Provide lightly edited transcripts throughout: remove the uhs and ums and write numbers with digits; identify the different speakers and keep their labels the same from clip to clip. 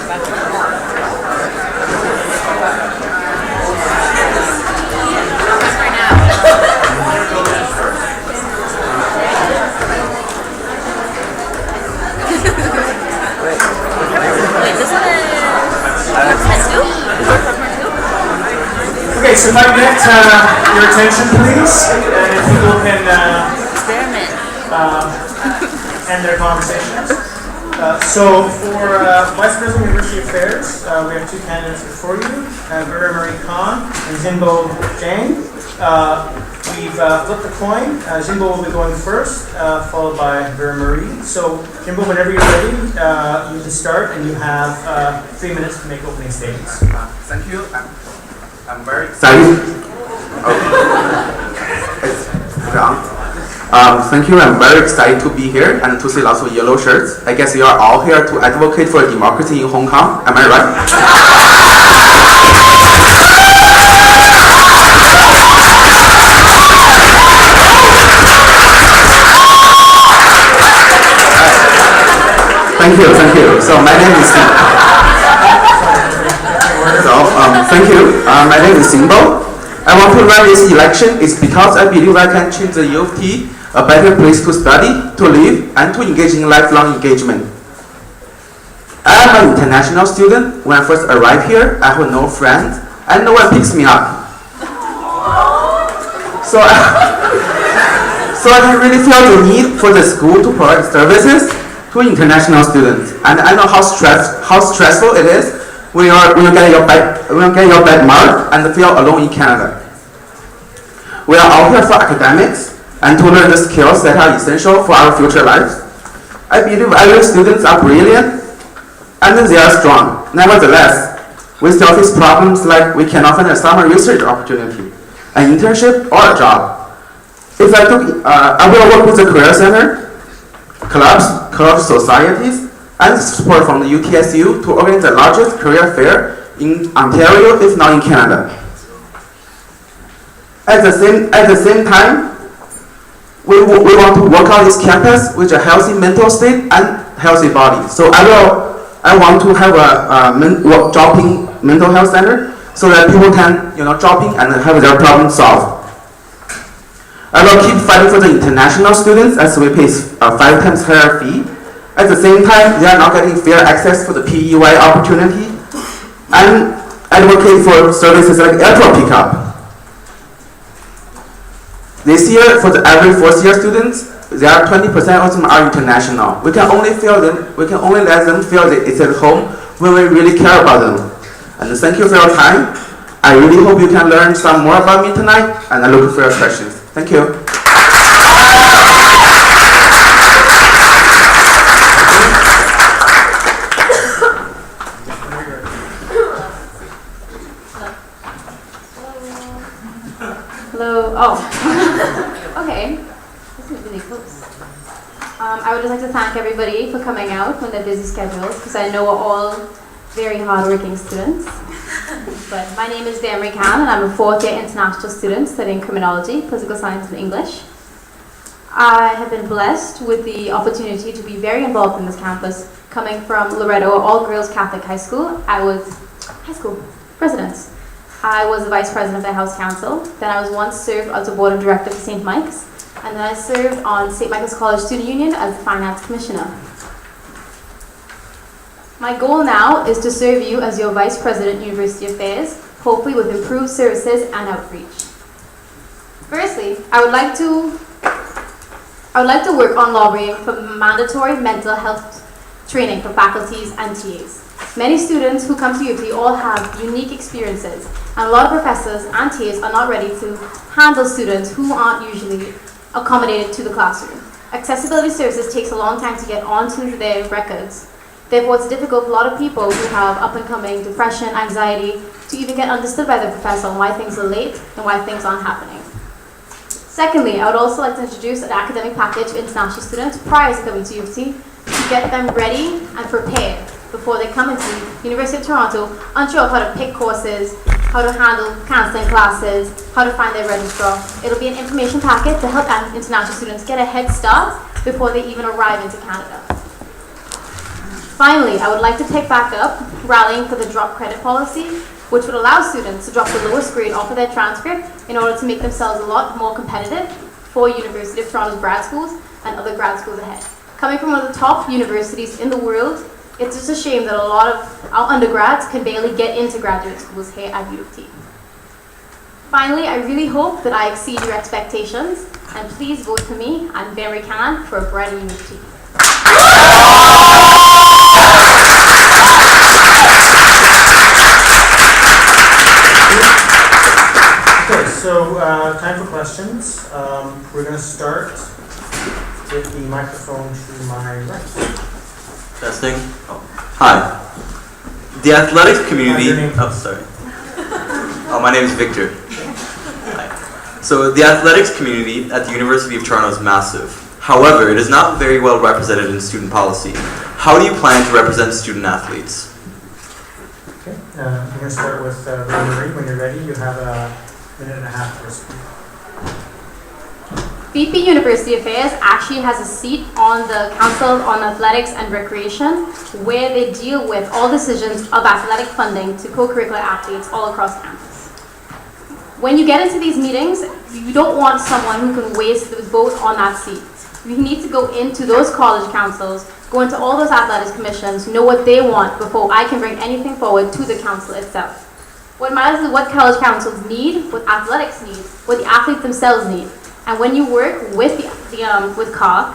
Speaker 1: Okay, so if I can get your attention, please, and if people can end their conversations. So for Vice President of University Affairs, we have two candidates before you, Vera Marie Khan and Xinbo Zhang. We've flipped a coin. Xinbo will be going first, followed by Vera Marie. So Xinbo, whenever you're ready, you can start, and you have 3 minutes to make opening statements.
Speaker 2: Thank you. I'm very excited. Thank you. I'm very excited to be here and to see lots of yellow shirts. I guess you are all here to advocate for democracy in Hong Kong. Am I right? Thank you. So my name is my name is Xinbo. I want to run this election is because I believe I can change the U of T a better place to study, to live, and to engage in lifelong engagement. I am an international student. When I first arrived here, I had no friends, and no one picks me up. So I really feel the need for the school to provide services to international students, and I know how stressful it is when you get your bad mark and feel alone in Canada. We are all here for academics and to learn the skills that are essential for our future lives. I believe our students are brilliant and they are strong. Nevertheless, we still face problems like we cannot find a summer research opportunity, an internship, or a job. I will work with the Career Center, clubs, societies, and support from the A-UTSU to organize the largest career fair in Ontario, if not in Canada. At the same time, we want to work on this campus with a healthy mental state and healthy body. So I want to have a dropping mental health center so that people can drop in and have their problem solved. I will keep fighting for the international students as we pay 5 times higher fee. At the same time, they are not getting fair access for the PEY opportunity, and advocate for services like airport pickup. This year, for the average fourth-year students, there are 20% of them are international. We can only let them feel that it's at home when we really care about them. And thank you for your time. I really hope you can learn some more about me tonight, and I look for your questions. Thank you.
Speaker 3: Hello. Oh. Okay. This is really close. I would just like to thank everybody for coming out on their busy schedules, because I know we're all very hardworking students. But my name is Vera Marie Khan, and I'm a fourth-year international student studying criminology, political science, and English. I have been blessed with the opportunity to be very involved in this campus. Coming from Loretto, all-girls Catholic high school, I was high school president. I was the vice president of the House Council. Then I was once served as a board of director for St. Mike's. And then I served on St. Michael's College Student Union as the finance commissioner. My goal now is to serve you as your Vice President, University Affairs, hopefully with improved services and outreach. Firstly, I would like to work on lobbying for mandatory mental health training for faculties and TAs. Many students who come to UT all have unique experiences, and a lot of professors and TAs are not ready to handle students who aren't usually accommodated to the classroom. Accessibility services takes a long time to get onto their records. Therefore, it's difficult for a lot of people who have up-and-coming depression, anxiety, to even get understood by the professor on why things are late and why things aren't happening. Secondly, I would also like to introduce an academic package for international students prior to coming to UT to get them ready and prepared before they come into University of Toronto, unsure of how to pick courses, how to handle cancelling classes, how to find their registrar. It'll be an information packet to help international students get a head start before they even arrive into Canada. Finally, I would like to pick back up rallying for the drop credit policy, which would allow students to drop the lowest grade off of their transcript in order to make themselves a lot more competitive for University of Toronto's grad schools and other grad schools ahead. Coming from one of the top universities in the world, it's just a shame that a lot of our undergrads can barely get into graduate schools here at U of T. Finally, I really hope that I exceed your expectations, and please vote for me and Mary Khan for a brighter U of T.
Speaker 1: Okay, so time for questions. We're going to start with the microphone to my right.
Speaker 4: Testing. Oh. Hi. The athletics community. Oh, sorry. Oh, my name is Victor. Hi. So the athletics community at the University of Toronto is massive. However, it is not very well represented in student policy. How do you plan to represent student athletes?
Speaker 1: Okay, we're going to start with Marie. When you're ready, you have a minute and a half to speak.
Speaker 3: VP University Affairs actually has a seat on the Council on Athletics and Recreation, where they deal with all decisions of athletic funding to co-curricular athletes all across campus. When you get into these meetings, you don't want someone who can waste the vote on that seat. You need to go into those college councils, go into all those athletics commissions, know what they want before I can bring anything forward to the council itself. What matters is what college councils need, what athletics need, what the athletes themselves need. And when you work with with CAR,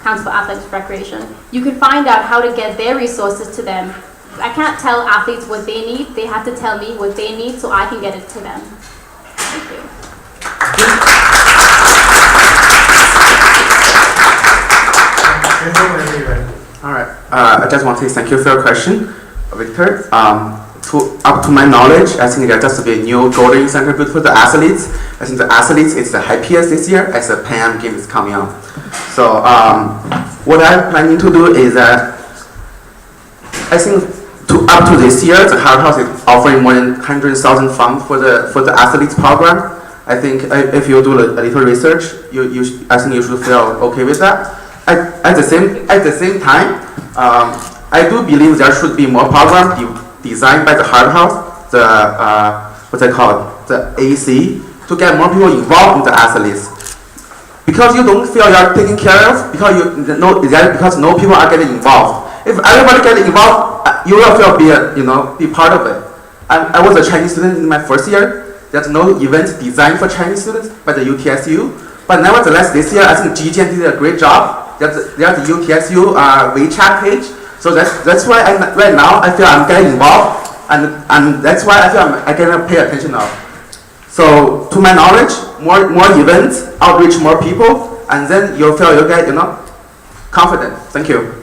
Speaker 3: Council for Athletics and Recreation, you can find out how to get their resources to them. I can't tell athletes what they need. They have to tell me what they need so I can get it to them. Thank you.
Speaker 2: All right. I just want to say thank you for your question, Victor. Up to my knowledge, I think there just be a new golden incentive for the athletes. I think the athletes is the happiest this year as the Pan Am Games is coming on. So what I'm planning to do is that I think up to this year, the Hard House is offering more than 100,000 funds for the athletes program. I think if you do a little research, I think you should feel okay with that. At the same time, I do believe there should be more programs designed by the Hard House, what's it called, the AC, to get more people involved in the athletes. Because you don't feel you're taken care of, because no people are getting involved. If everybody gets involved, you will feel be part of it. I was a Chinese student in my first year. There's no event designed for Chinese students by the UTSU. But nevertheless, this year I think Jijian did a great job. There's the UTSU WeChat page. So that's why right now I feel I'm getting involved, and that's why I feel I'm gonna pay attention now. So to my knowledge, more events, outreach more people, and then you'll get confident. Thank you.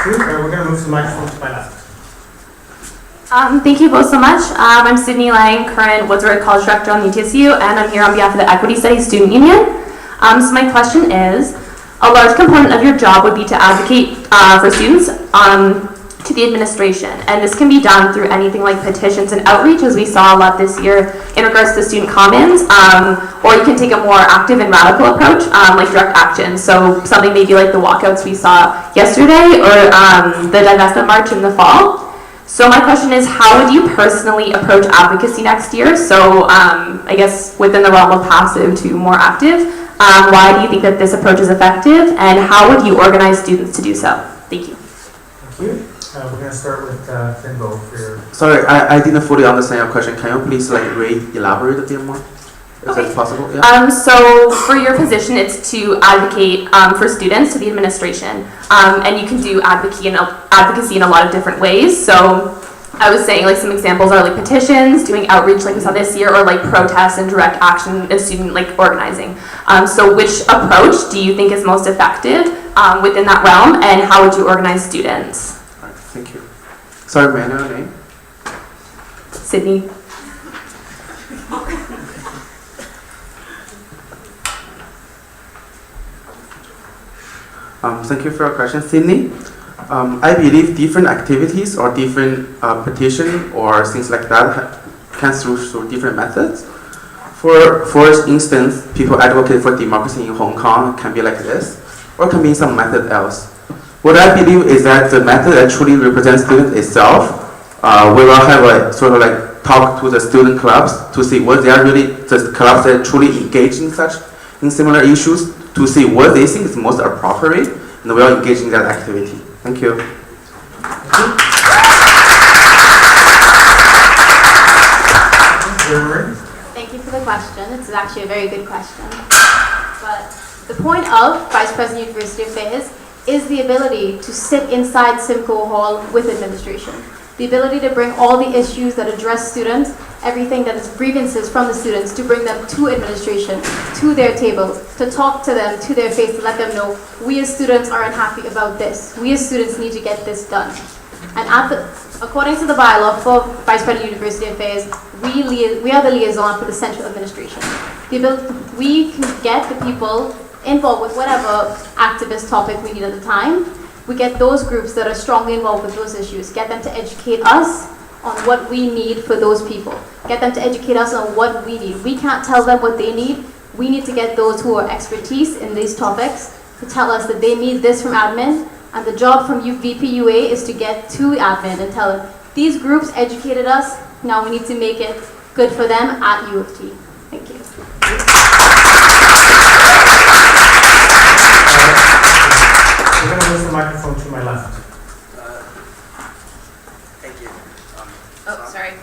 Speaker 1: We're gonna move to the microphone to my left.
Speaker 5: Thank you both so much. I'm Sydney Lang, current Woodsworth College Director on the UTSU, and I'm here on behalf of the Equity Studies Student Union. So my question is, a large component of your job would be to advocate for students to the administration, and this can be done through anything like petitions and outreach, as we saw a lot this year in regards to student commons, or you can take a more active and radical approach, like direct action. So something maybe like the walkouts we saw yesterday, or the divestment march in the fall. So my question is, how would you personally approach advocacy next year? So I guess within the realm of passive to more active, why do you think that this approach is effective, and how would you organize students to do so? Thank you.
Speaker 1: Thank you. We're going to start with Xinbo for your...
Speaker 2: Sorry, I didn't fully understand your question. Can you please elaborate a bit more? Is that possible? Yeah.
Speaker 5: So for your position, it's to advocate for students to the administration, and you can do advocacy in a lot of different ways. So I was saying some examples are like petitions, doing outreach like we saw this year, or like protests and direct action and student organizing. So which approach do you think is most effective within that realm, and how would you organize students?
Speaker 2: All right, thank you. Sorry, may I know your name?
Speaker 5: Sydney.
Speaker 2: Thank you for your question, Sydney. I believe different activities or different petition or things like that can through different methods. For instance, people advocate for democracy in Hong Kong can be like this, or can be some method else. What I believe is that the method that truly represents students itself, we will have a sort of like talk to the student clubs to see what they are really, the clubs that truly engage in similar issues, to see what they think is most appropriate, and we will engage in that activity. Thank you.
Speaker 3: Thank you for the question. It's actually a very good question. But the point of Vice President University Affairs is the ability to sit inside Xinbo Hall with administration. The ability to bring all the issues that address students, everything that is grievances from the students, to bring them to administration, to their tables, to talk to them, to their face, to let them know, we as students are unhappy about this. We as students need to get this done. And according to the bylaw for Vice President University Affairs, we are the liaison for the central administration. We can get the people involved with whatever activist topic we need at the time. We get those groups that are strongly involved with those issues, get them to educate us on what we need for those people. Get them to educate us on what we need. We can't tell them what they need. We need to get those who are expertise in these topics to tell us that they need this from admin, and the job from VPUA is to get to admin and tell them, these groups educated us, now we need to make it good for them at U of T. Thank you.
Speaker 1: We're going to move the microphone to my left.
Speaker 6: Thank you.
Speaker 3: Oh, sorry.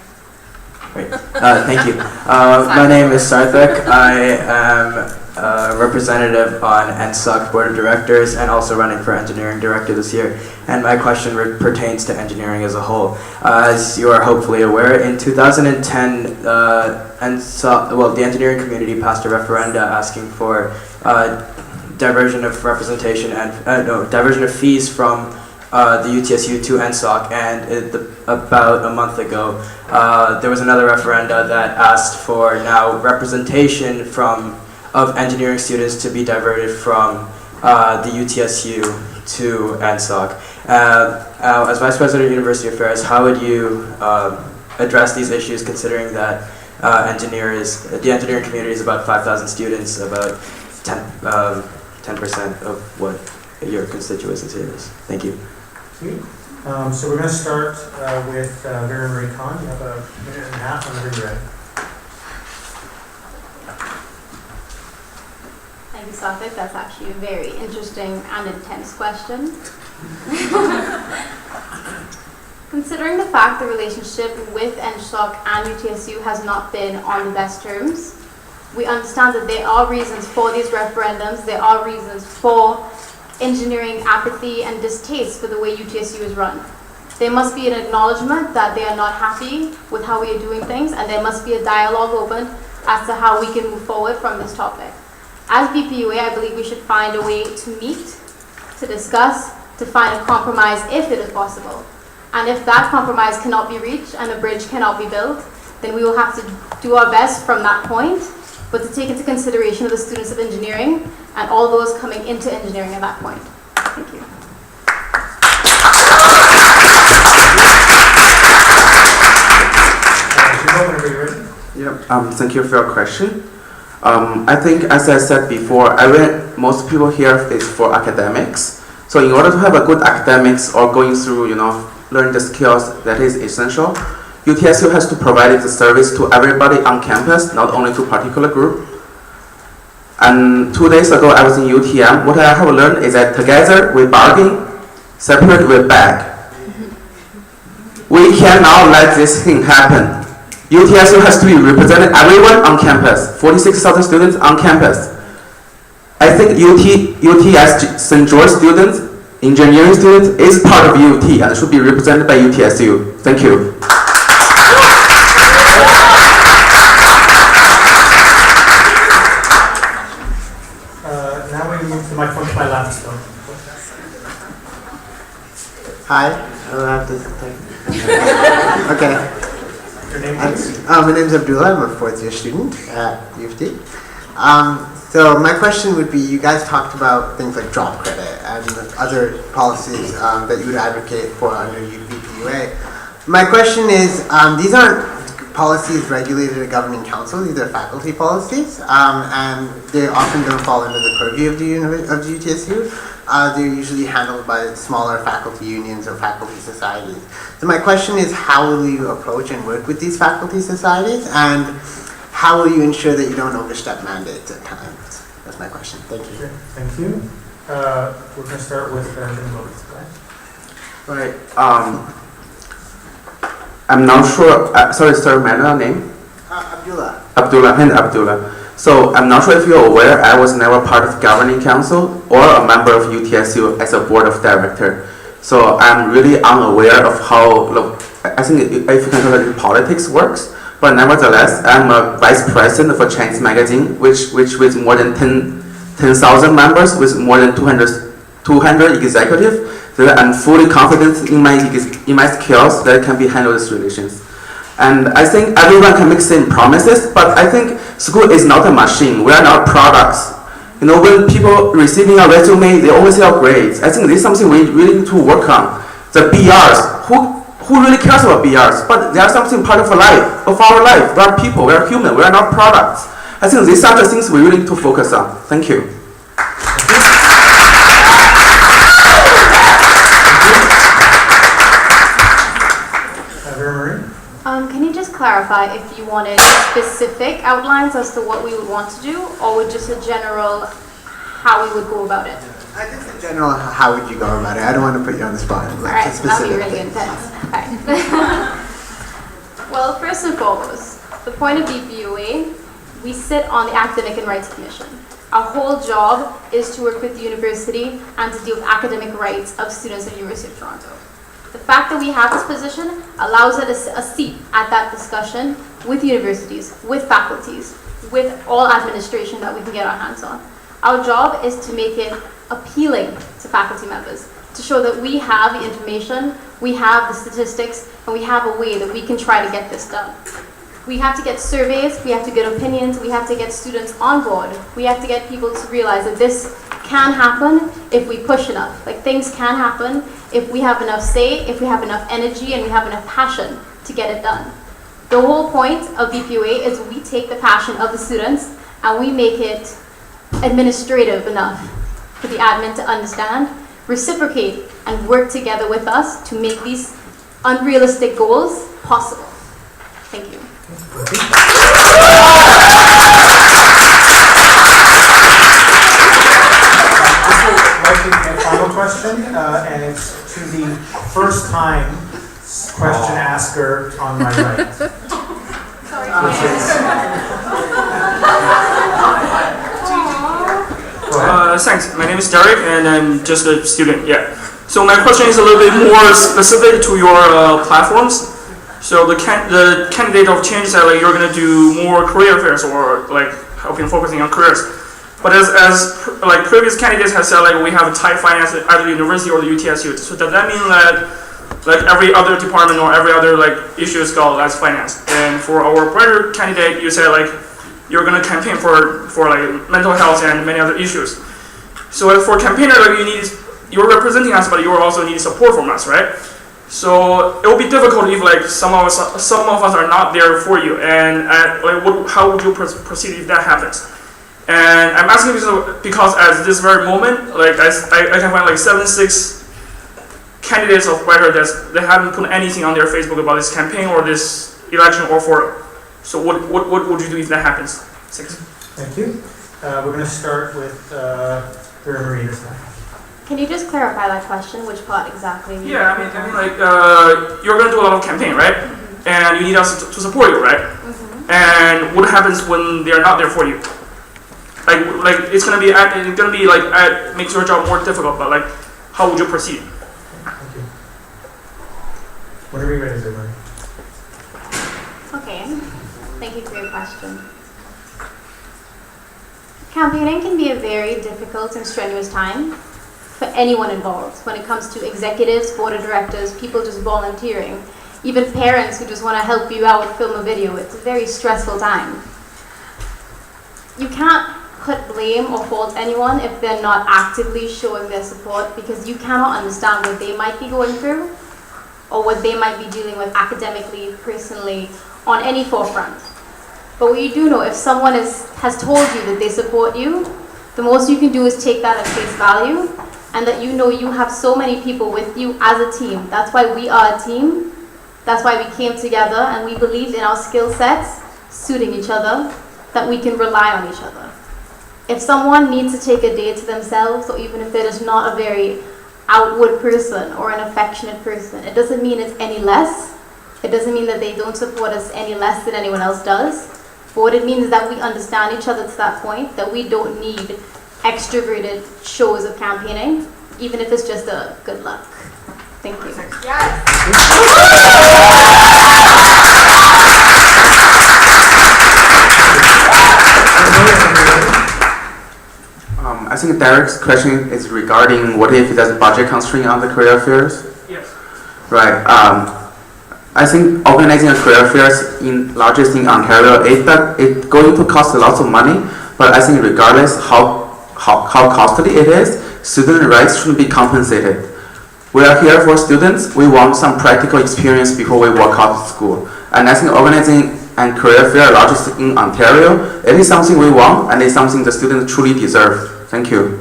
Speaker 6: Great. Thank you. My name is Sarthak. I am a representative on NSOC Board of Directors and also running for Engineering Director this year. And my question pertains to engineering as a whole. As you are hopefully aware, in 2010, the engineering community passed a referenda asking for diversion of representation and diversion of fees from the UTSU to NSOC, and about a month ago there was another referenda that asked for now representation of engineering students to be diverted from the UTSU to NSOC. As Vice President of University Affairs, how would you address these issues, considering that the engineering community is about 5,000 students, about 10% of what your constituency is? Thank you.
Speaker 1: So we're going to start with Vera Marie Khan. You have a minute and a half whenever you're ready.
Speaker 3: Thank you, Safik. That's actually a very interesting and intense question. Considering the fact the relationship with NSOC and UTSU has not been on the best terms, we understand that there are reasons for these referendums, there are reasons for engineering apathy and distaste for the way UTSU is run. There must be an acknowledgement that they are not happy with how we are doing things, and there must be a dialogue open as to how we can move forward from this topic. As BPUA, I believe we should find a way to meet, to discuss, to find a compromise if it is possible. And if that compromise cannot be reached and a bridge cannot be built, then we will have to do our best from that point, but to take into consideration the students of engineering and all those coming into engineering at that point. Thank you.
Speaker 2: Thank you for your question. I think, as I said before, most people here is for academics. So in order to have a good academics or going through, learn the skills that is essential, UTSU has to provide the service to everybody on campus, not only to particular group. And 2 days ago, I was in UTM. What I have learned is that together we bargain, separate we beg. We cannot let this thing happen. UTSU has to be represented everyone on campus, 46,000 students on campus. I think UTS St. George students, engineering students is part of UT and should be represented by UTSU. Thank you.
Speaker 1: Now we move the microphone to my left. So.
Speaker 7: Hi, I don't have to say. Okay.
Speaker 1: Your name, please?
Speaker 7: My name is Abdullah. I'm a fourth year student at U of T. So my question would be, you guys talked about things like job credit and other policies that you would advocate for under VPUA. My question is, these aren't policies regulated at governing council. These are faculty policies, and they often don't fall under the purview of the UTSU. They're usually handled by smaller faculty unions or faculty societies. So my question is, how will you approach and work with these faculty societies, and how will you ensure that you don't overstep mandates at times? That's my question. Thank you.
Speaker 1: Okay, thank you. We're going to start with Xinbo.
Speaker 2: Right. I'm not sure. Sorry, may I know your name?
Speaker 7: Abdullah.
Speaker 2: Abdullah. So I'm not sure if you're aware, I was never part of governing council or a member of UTSU as a board of director. So I'm really unaware of how, I think if you can call it, politics works. But nevertheless, I'm a vice president for Chinese Magazine, which with more than 10,000 members, with more than 200 executives. So I'm fully confident in my skills that can be handled these relations. And I think everyone can make same promises, but I think school is not a machine. We are not products. You know, when people receiving a resume, they always say grades. I think this is something we really need to work on. The BRs, who really cares about BRs? But they are something part of our life. We are people, we are human, we are not products. I think these are the things we really need to focus on. Thank you.
Speaker 3: Can you just clarify if you wanted specific outlines as to what we would want to do, or would just a general how we would go about it?
Speaker 7: I guess in general, how would you go about it? I don't want to put you on the spot.
Speaker 3: All right, so that'll be really intense. Okay. Well, first and foremost, the point of BPUA, we sit on the Academic and Rights Commission. Our whole job is to work with the university and to deal with academic rights of students at the University of Toronto. The fact that we have this position allows us a seat at that discussion with universities, with faculties, with all administration that we can get our hands on. Our job is to make it appealing to faculty members, to show that we have the information, we have the statistics, and we have a way that we can try to get this done. We have to get surveys, we have to get opinions, we have to get students on board, we have to get people to realize that this can happen if we push enough. Like, things can happen if we have enough say, if we have enough energy, and we have enough passion to get it done. The whole point of BPUA is we take the passion of the students and we make it administrative enough for the admin to understand, reciprocate, and work together with us to make these unrealistic goals possible. Thank you.
Speaker 1: Final question, and it's to the first time question asker on my right.
Speaker 8: Thanks. My name is Derek, and I'm just a student. Yeah. So my question is a little bit more specific to your platforms. So the candidate of change said like you're gonna do more career fairs or like helping focusing on careers. But as like previous candidates have said, like we have tight finance at either the university or the UTSU. So does that mean that like every other department or every other like issue is got less finance? And for our brother candidate, you said like you're gonna campaign for like mental health and many other issues. So for campaigner, like you're representing us, but you also need support from us, right? So it will be difficult if like some of us are not there for you. And like how would you proceed if that happens? And I'm asking because at this very moment, like I can find like 6 candidates of whether they haven't put anything on their Facebook about this campaign or this election or for. So what would you do if that happens? 6.
Speaker 1: Thank you. We're going to start with Marie this time.
Speaker 3: Can you just clarify that question? Which part exactly?
Speaker 8: Yeah, I mean like you're going to do a lot of campaign, right? Mm-hmm. And you need us to support you, right? Mm-hmm. And what happens when they're not there for you? Like it's gonna be like makes your job more difficult. But like, how would you proceed?
Speaker 1: Thank you. Whenever you're ready, Zimmer.
Speaker 3: Okay. Thank you for your question. Campaigning can be a very difficult and strenuous time for anyone involved. When it comes to executives, board of directors, people just volunteering, even parents who just want to help you out, film a video. It's a very stressful time. You can't put blame or fault anyone if they're not actively showing their support, because you cannot understand what they might be going through or what they might be dealing with academically, personally, on any forefront. But what you do know, if someone has told you that they support you, the most you can do is take that at face value, and that you know you have so many people with you as a team. That's why we are a team. That's why we came together, and we believed in our skill sets suiting each other, that we can rely on each other. If someone needs to take a day to themselves, or even if they're just not a very outward person or an affectionate person, it doesn't mean it's any less. It doesn't mean that they don't support us any less than anyone else does. But what it means is that we understand each other to that point, that we don't need extroverted shows of campaigning, even if it's just a good luck. Thank you. Yes.
Speaker 2: I think Derek's question is regarding what if there's a budget constraint on the career fairs?
Speaker 1: Yes.
Speaker 2: Right. I think organizing a career fairs in largest in Ontario, it's going to cost lots of money. But I think regardless how costly it is, student rights should be compensated. We are here for students. We want some practical experience before we walk out of school. And I think organizing a career fair largest in Ontario, it is something we want, and it's something the students truly deserve. Thank you.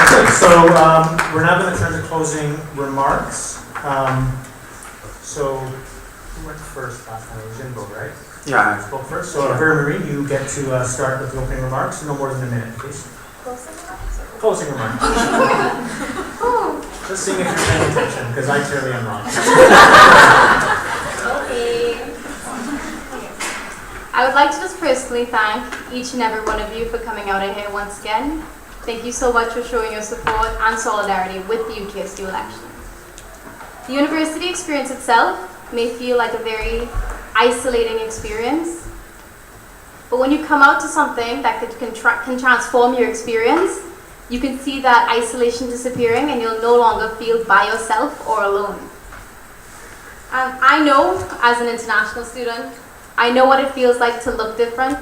Speaker 1: Okay, so we're now going to turn to closing remarks. So who went first last time? It was Xinbo, right?
Speaker 2: Yeah.
Speaker 1: Spoke first. So Vera Marie, you get to start with the opening remarks. No more than a minute, please. Closing remarks. Just seeing if you're paying attention, because I clearly am not.
Speaker 3: Okay. I would like to just personally thank each and every one of you for coming out here once again. Thank you so much for showing your support and solidarity with the UTSU election. The university experience itself may feel like a very isolating experience, but when you come out to something that can transform your experience, you can see that isolation disappearing, and you'll no longer feel by yourself or alone. I know, as an international student, I know what it feels like to look different,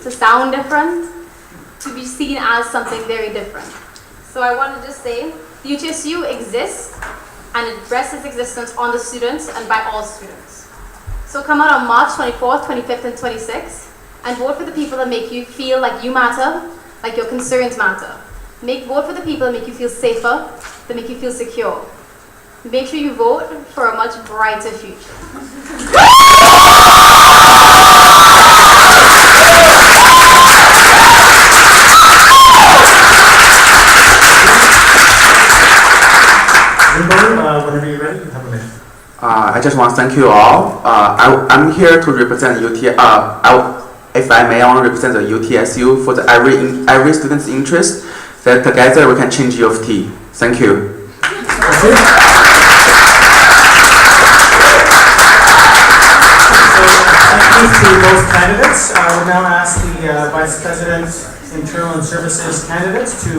Speaker 3: to sound different, to be seen as something very different. So I want to just say, the UTSU exists, and it rests its existence on the students and by all students. So come out on March 24th, 25th, and 26th, and vote for the people that make you feel like you matter, like your concerns matter. Vote for the people that make you feel safer, that make you feel secure. Make sure you vote for a much brighter future.
Speaker 1: Whenever you're ready, you have a minute.
Speaker 2: I just want to thank you all. I'm here to represent if I may, I want to represent the UTSU for every student's interest, that together we can change U of T. Thank you.
Speaker 1: Thank you. To both candidates. I will now ask the Vice President, Internal and Services candidates to